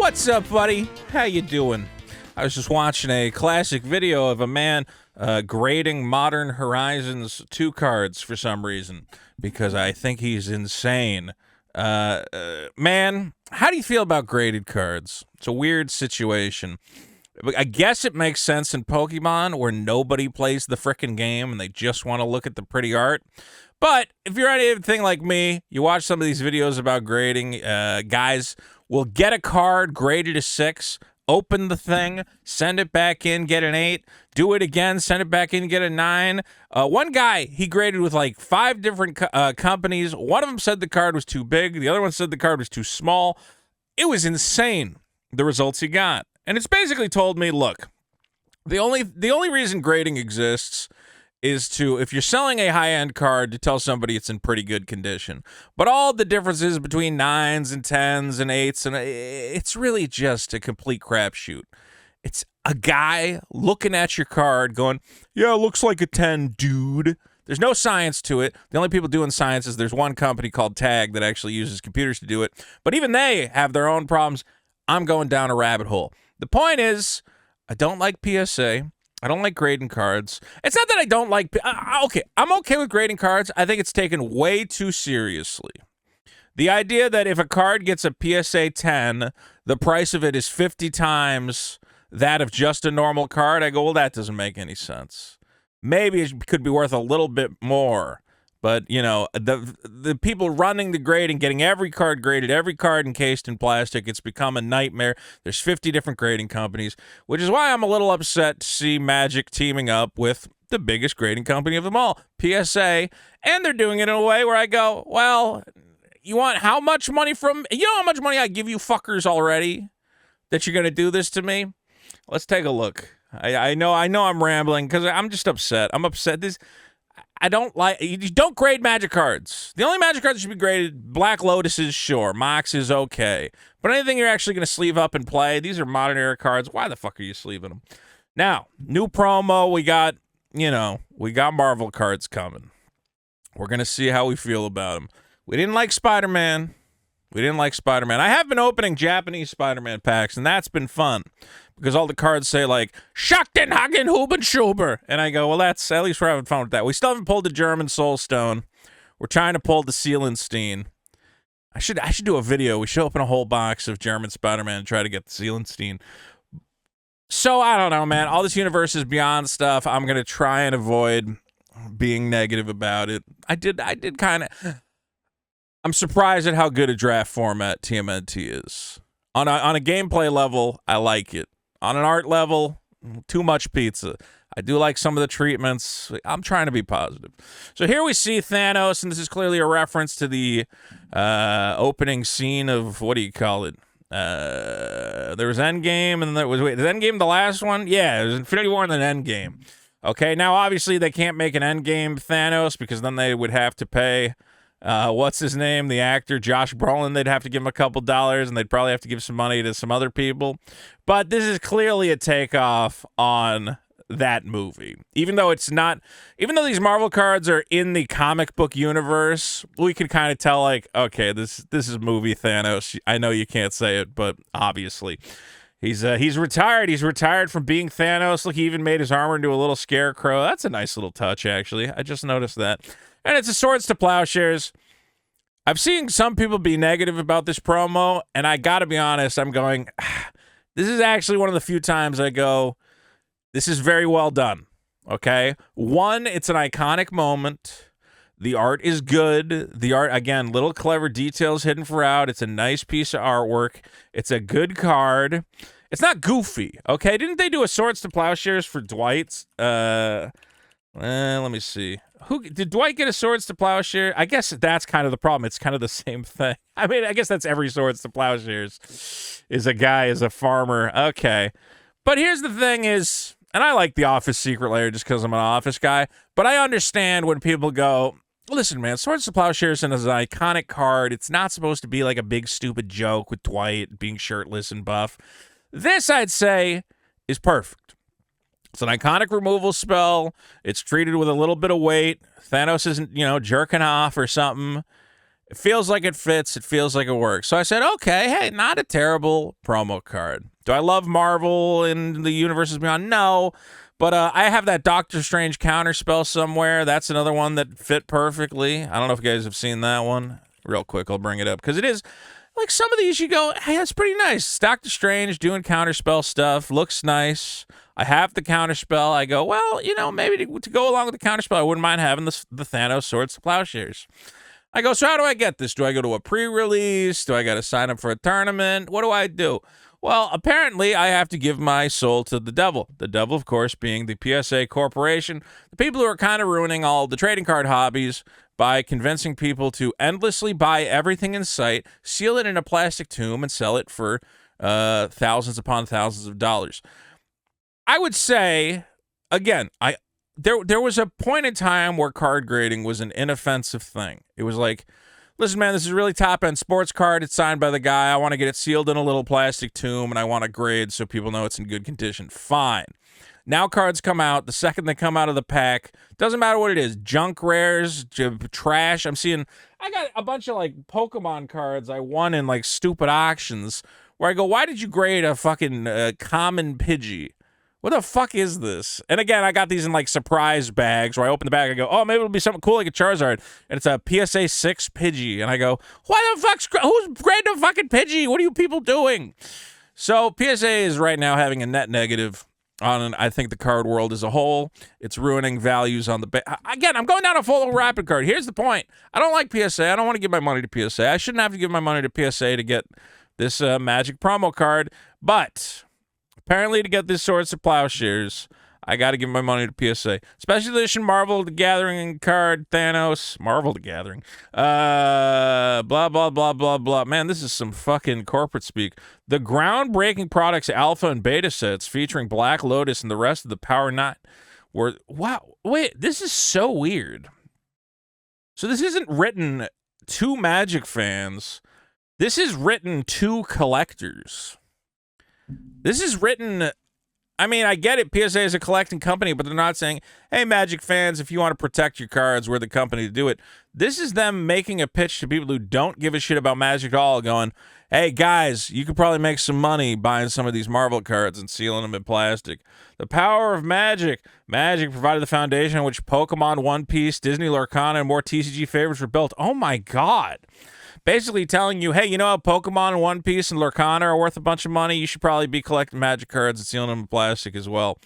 What's up, buddy? How you doing? I was just watching a classic video of a man grading Modern Horizons 2 cards for some reason, because I think he's insane. Man, how do you feel about graded cards? It's a weird situation. I guess it makes sense in Pokemon, where nobody plays the frickin' game and they just want to look at the pretty art. But if you're anything like me, you watch some of these videos about grading. Guys will get a card graded a 6, open the thing, send it back in, get an 8, do it again, send it back in, get a 9. One guy, he graded with like 5 different companies. One of them said the card was too big. The other one said the card was too small. It was insane, the results he got. And it's basically told me, look, the only reason grading exists is to, if you're selling a high-end card, to tell somebody it's in pretty good condition. But all the differences between 9s and 10s and 8s, and it's really just a complete crapshoot. It's a guy looking at your card going, yeah, it looks like a 10, dude. There's no science to it. The only people doing science is there's one company called Tag that actually uses computers to do it. But even they have their own problems. I'm going down a rabbit hole. The point is, I don't like PSA. I don't like grading cards. It's not that I don't like... okay, I'm okay with grading cards. I think it's taken way too seriously. The idea that if a card gets a PSA 10, the price of it is 50 times that of just a normal card, I go, well, that doesn't make any sense. Maybe it could be worth a little bit more. But, you know, the people running the grading, getting every card graded, every card encased in plastic, it's become a nightmare. There's 50 different grading companies, which is why I'm a little upset to see Magic teaming up with the biggest grading company of them all, PSA, and they're doing it in a way where I go, well, you want how much money from... You know how much money I give you fuckers already that you're going to do this to me? Let's take a look. I know I'm rambling because I'm just upset. I'm upset. I don't like... You don't grade Magic cards. The only Magic cards that should be graded, Black Lotuses, sure. Mox is okay. But anything you're actually going to sleeve up and play, these are modern era cards. Why the fuck are you sleeving them? Now, new promo, we got Marvel cards coming. We're going to see how we feel about them. We didn't like Spider-Man. I have been opening Japanese Spider-Man packs, and that's been fun. Because all the cards say, like, Schachten, Hagen, Huben, Schuber. And I go, well, that's, at least we're having fun with that. We still haven't pulled the German Soul Stone. We're trying to pull the Seelenstein. I should do a video. We should open a whole box of German Spider-Man and try to get the Seelenstein. So, I don't know, man. All this Universe is Beyond stuff. I'm going to try and avoid being negative about it. I did kind of... I'm surprised at how good a draft format TMNT is. On a gameplay level, I like it. On an art level, too much pizza. I do like some of the treatments. I'm trying to be positive. So here we see Thanos, and this is clearly a reference to the opening scene of, what do you call it? There was Endgame, and there was, wait, is Endgame the last one? Yeah, it was Infinity War and then Endgame. Okay, now obviously they can't make an Endgame Thanos because then they would have to pay... what's his name? The actor, Josh Brolin. They'd have to give him a couple dollars, and they'd probably have to give some money to some other people. But this is clearly a takeoff on that movie. Even though these Marvel cards are in the comic book universe, we can kind of tell, like, okay, this is movie Thanos. I know you can't say it, but obviously. He's retired. He's retired from being Thanos. Look, he even made his armor into a little scarecrow. That's a nice little touch, actually. I just noticed that. And it's a Swords to Plowshares. I've seen some people be negative about this promo, and I gotta be honest, I'm going, this is actually one of the few times I go, this is very well done, okay? One, it's an iconic moment. The art is good. The art, again, little clever details hidden throughout. It's a nice piece of artwork. It's a good card. It's not goofy, okay? Didn't they do a Swords to Plowshares for Dwight's? Let me see. Who did Dwight get a Swords to Plowshare? I guess that's kind of the problem. It's kind of the same thing. I mean, I guess that's every Swords to Plowshares is a guy, is a farmer. Okay. But here's the thing is, and I like the Office Secret Lair just because I'm an Office guy, but I understand when people go, listen, man, Swords to Plowshares is an iconic card. It's not supposed to be like a big stupid joke with Dwight being shirtless and buff. This, I'd say, is perfect. It's an iconic removal spell. It's treated with a little bit of weight. Thanos isn't, jerking off or something. It feels like it fits. It feels like it works. So I said, okay, hey, not a terrible promo card. Do I love Marvel and the universes beyond? No. But I have that Doctor Strange counterspell somewhere. That's another one that fit perfectly. I don't know if you guys have seen that one. Real quick, I'll bring it up. Because it is, like, some of these you go, hey, that's pretty nice. Doctor Strange doing counterspell stuff. Looks nice. I have the counterspell. I go, well, you know, maybe to go along with the counterspell, I wouldn't mind having the Thanos Swords to Plowshares. I go, so how do I get this? Do I go to a pre-release? Do I got to sign up for a tournament? What do I do? Well, apparently I have to give my soul to the devil. The devil, of course, being the PSA Corporation, the people who are kind of ruining all the trading card hobbies by convincing people to endlessly buy everything in sight, seal it in a plastic tomb, and sell it for thousands upon thousands of dollars. I would say, again, There was a point in time where card grading was an inoffensive thing. It was like, listen, man, this is a really top-end sports card. It's signed by the guy. I want to get it sealed in a little plastic tomb, and I want to grade so people know it's in good condition. Fine. Now cards come out. The second they come out of the pack, doesn't matter what it is, junk rares, trash. I got a bunch of, like, Pokemon cards I won in, like, stupid auctions where I go, why did you grade a fucking common Pidgey? What the fuck is this? And again, I got these in like surprise bags where I open the bag, I go, oh, maybe it'll be something cool like a Charizard. And it's a PSA 6 Pidgey. And I go, who's grading a fucking Pidgey? What are you people doing? So PSA is right now having a net negative on, I think, the card world as a whole. It's ruining values on the again, I'm going down a full rapid card. Here's the point. I don't like PSA. I don't want to give my money to PSA. I shouldn't have to give my money to PSA to get this Magic promo card. But apparently, to get this Swords to Plowshares, I got to give my money to PSA. Special Edition Marvel the Gathering card, Thanos. Marvel the Gathering. Blah, blah, blah, blah, blah. Man, this is some fucking corporate speak. The groundbreaking products alpha and beta sets featuring Black Lotus and the rest of the Power 9 were... Wow. Wait, this is so weird. So this isn't written to Magic fans. This is written to collectors. This is written, I mean, I get it, PSA is a collecting company, but they're not saying, hey, Magic fans, if you want to protect your cards, we're the company to do it. This is them making a pitch to people who don't give a shit about Magic at all, going, hey, guys, you could probably make some money buying some of these Marvel cards and sealing them in plastic. The power of Magic. Magic provided the foundation on which Pokemon, One Piece, Disney Lorcana, and more TCG favorites were built. Oh, my God. Basically telling you, hey, you know how Pokemon and One Piece and Lorcana are worth a bunch of money? You should probably be collecting Magic cards and sealing them in plastic as well.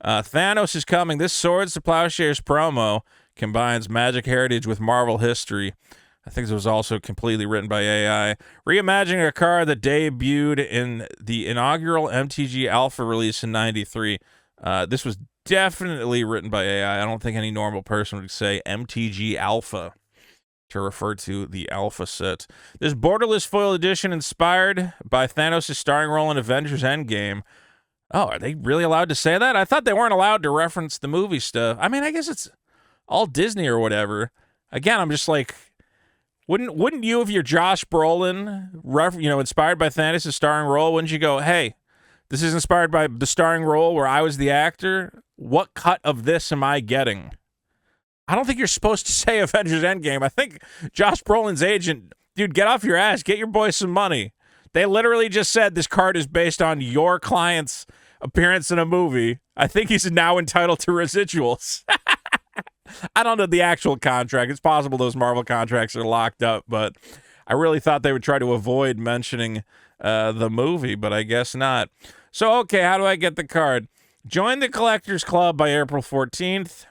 Thanos is coming. This Swords to Plowshares promo combines Magic heritage with Marvel history. I think this was also completely written by AI. Reimagining a card that debuted in the inaugural MTG Alpha release in '93. This was definitely written by AI. I don't think any normal person would say MTG Alpha to refer to the Alpha set. This borderless foil edition inspired by Thanos' starring role in Avengers Endgame. Oh, are they really allowed to say that? I thought they weren't allowed to reference the movie stuff. I mean, I guess it's all Disney or whatever. Again, I'm just like, wouldn't you, if you're Josh Brolin, inspired by Thanos' starring role, wouldn't you go, hey, this is inspired by the starring role where I was the actor? What cut of this am I getting? I don't think you're supposed to say Avengers Endgame. I think Josh Brolin's agent, dude, get off your ass. Get your boy some money. They literally just said this card is based on your client's appearance in a movie. I think he's now entitled to residuals. I don't know the actual contract. It's possible those Marvel contracts are locked up, but I really thought they would try to avoid mentioning the movie, but I guess not. So, okay, how do I get the card? Join the Collectors Club by April 14th.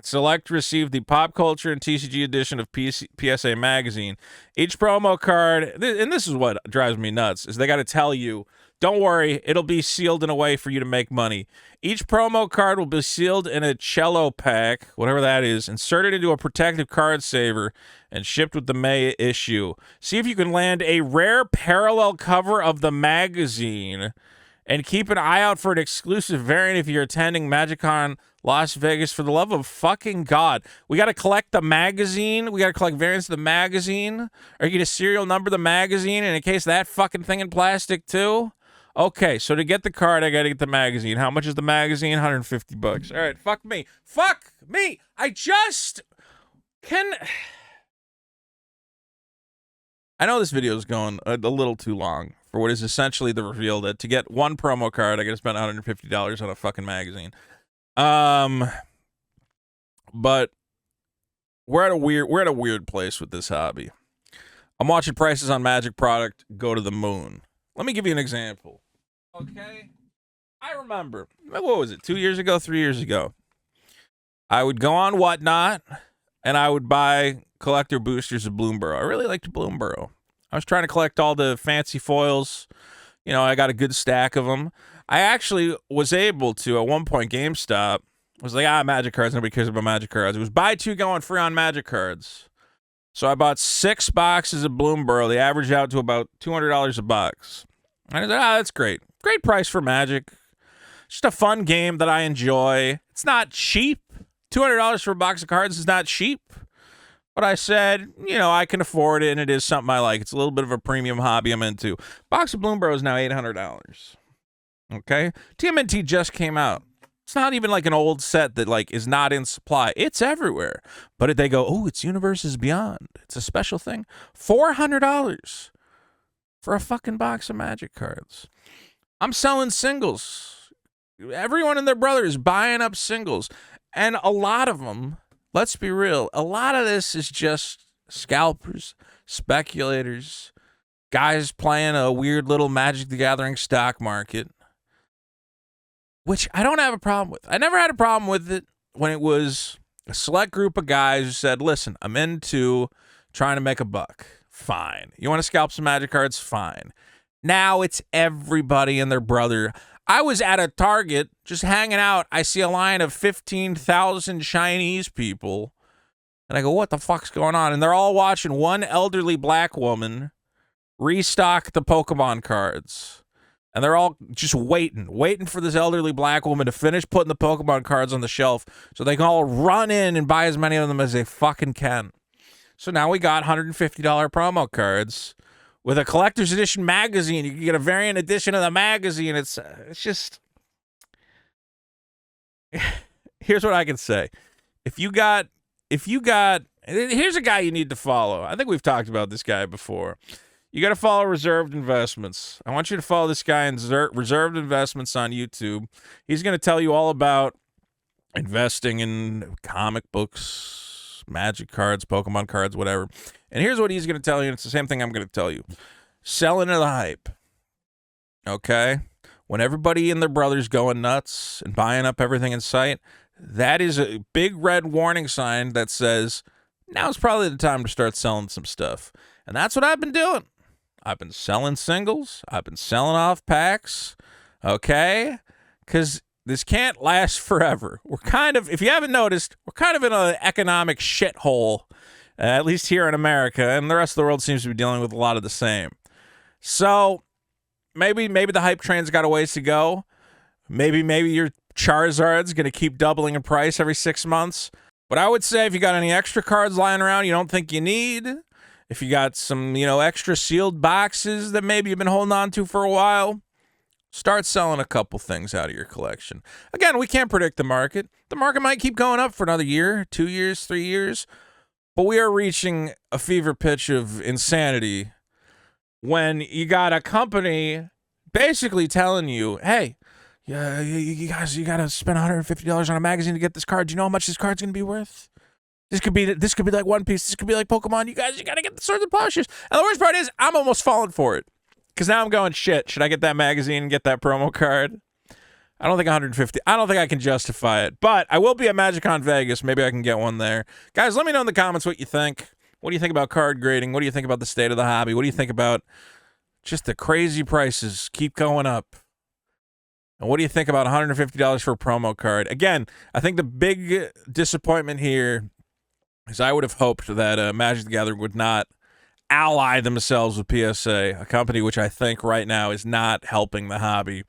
Select receive the Pop Culture and TCG edition of PSA Magazine. Each promo card, and this is what drives me nuts, is they got to tell you, don't worry, it'll be sealed in a way for you to make money. Each promo card will be sealed in a cello pack, whatever that is, inserted into a protective card saver, and shipped with the May issue. See if you can land a rare parallel cover of the magazine, and keep an eye out for an exclusive variant if you're attending MagicCon Las Vegas. For the love of fucking God, we got to collect the magazine. We got to collect variants of the magazine. Or you get a serial number of the magazine, and in case that fucking thing in plastic too. Okay, so to get the card, I got to get the magazine. How much is the magazine? $150. All right, fuck me. Fuck me. I just can. I know this video is going a little too long for what is essentially the reveal that to get one promo card, I got to spend $150 on a fucking magazine. But we're at a weird place with this hobby. I'm watching prices on Magic product go to the moon. Let me give you an example. Okay? I remember, what was it, 2 years ago, 3 years ago? I would go on Whatnot, and I would buy collector boosters of Bloomborough. I really liked Bloomborough. I was trying to collect all the fancy foils. You know, I got a good stack of them. I actually was able to, at one point, GameStop was like, Magic cards, nobody cares about Magic cards. It was buy two, going free on Magic cards. So I bought 6 boxes of Bloomborough. They averaged out to about $200 a box. And I was like, that's great. Great price for Magic. Just a fun game that I enjoy. It's not cheap. $200 for a box of cards is not cheap. But I said, you know, I can afford it, and it is something I like. It's a little bit of a premium hobby I'm into. Box of Bloomborough is now $800. Okay? TMNT just came out. It's not even like an old set that like is not in supply. It's everywhere. But they go, oh, it's Universes Beyond. It's a special thing. $400 for a fucking box of Magic cards. I'm selling singles. Everyone and their brother is buying up singles. And a lot of them, let's be real, a lot of this is just scalpers, speculators, guys playing a weird little Magic the Gathering stock market. Which I don't have a problem with. I never had a problem with it when it was a select group of guys who said, listen, I'm into trying to make a buck. Fine. You want to scalp some Magic cards? Fine. Now it's everybody and their brother. I was at a Target just hanging out. I see a line of 15,000 Chinese people. And I go, what the fuck's going on? And they're all watching one elderly black woman restock the Pokemon cards. And they're all just waiting for this elderly black woman to finish putting the Pokemon cards on the shelf so they can all run in and buy as many of them as they fucking can. So now we got $150 promo cards with a collector's edition magazine. You can get a variant edition of the magazine. It's just... Here's what I can say. If you got... Here's a guy you need to follow. I think we've talked about this guy before. You got to follow Reserved Investments. I want you to follow this guy in Reserved Investments on YouTube. He's going to tell you all about investing in comic books, Magic cards, Pokemon cards, whatever. And here's what he's going to tell you. And it's the same thing I'm going to tell you. Sell into the hype. Okay? When everybody and their brother's going nuts and buying up everything in sight, that is a big red warning sign that says, now's probably the time to start selling some stuff. And that's what I've been doing. I've been selling singles. I've been selling off packs. Okay? Because this can't last forever. We're kind of, if you haven't noticed, we're kind of in an economic shithole, at least here in America. And the rest of the world seems to be dealing with a lot of the same. So maybe the hype train's got a ways to go. Maybe your Charizard's going to keep doubling in price every 6 months. But I would say if you got any extra cards lying around you don't think you need, if you got some, extra sealed boxes that maybe you've been holding on to for a while, start selling a couple things out of your collection. Again, we can't predict the market. The market might keep going up for another year, 2 years, 3 years. But we are reaching a fever pitch of insanity when you got a company basically telling you, hey, yeah, you guys, you got to spend $150 on a magazine to get this card. Do you know how much this card's going to be worth? This could be like One Piece. This could be like Pokemon. You guys, you got to get the Swords and Plowshares. And the worst part is, I'm almost falling for it. Because now I'm going, shit, should I get that magazine and get that promo card? I don't think $150. I don't think I can justify it. But I will be at MagicCon Vegas. Maybe I can get one there. Guys, let me know in the comments what you think. What do you think about card grading? What do you think about the state of the hobby? What do you think about just the crazy prices keep going up? And what do you think about $150 for a promo card? Again, I think the big disappointment here is I would have hoped that Magic the Gathering would not ally themselves with PSA, a company which I think right now is not helping the hobby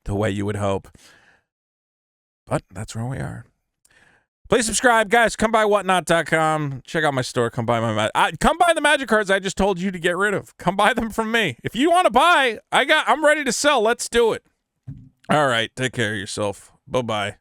the way you would hope. But that's where we are. Please subscribe, guys. Come by whatnot.com. Check out my store. Come buy come buy the Magic cards I just told you to get rid of. Come buy them from me. If you want to buy, I'm ready to sell. Let's do it. All right. Take care of yourself. Bye-bye.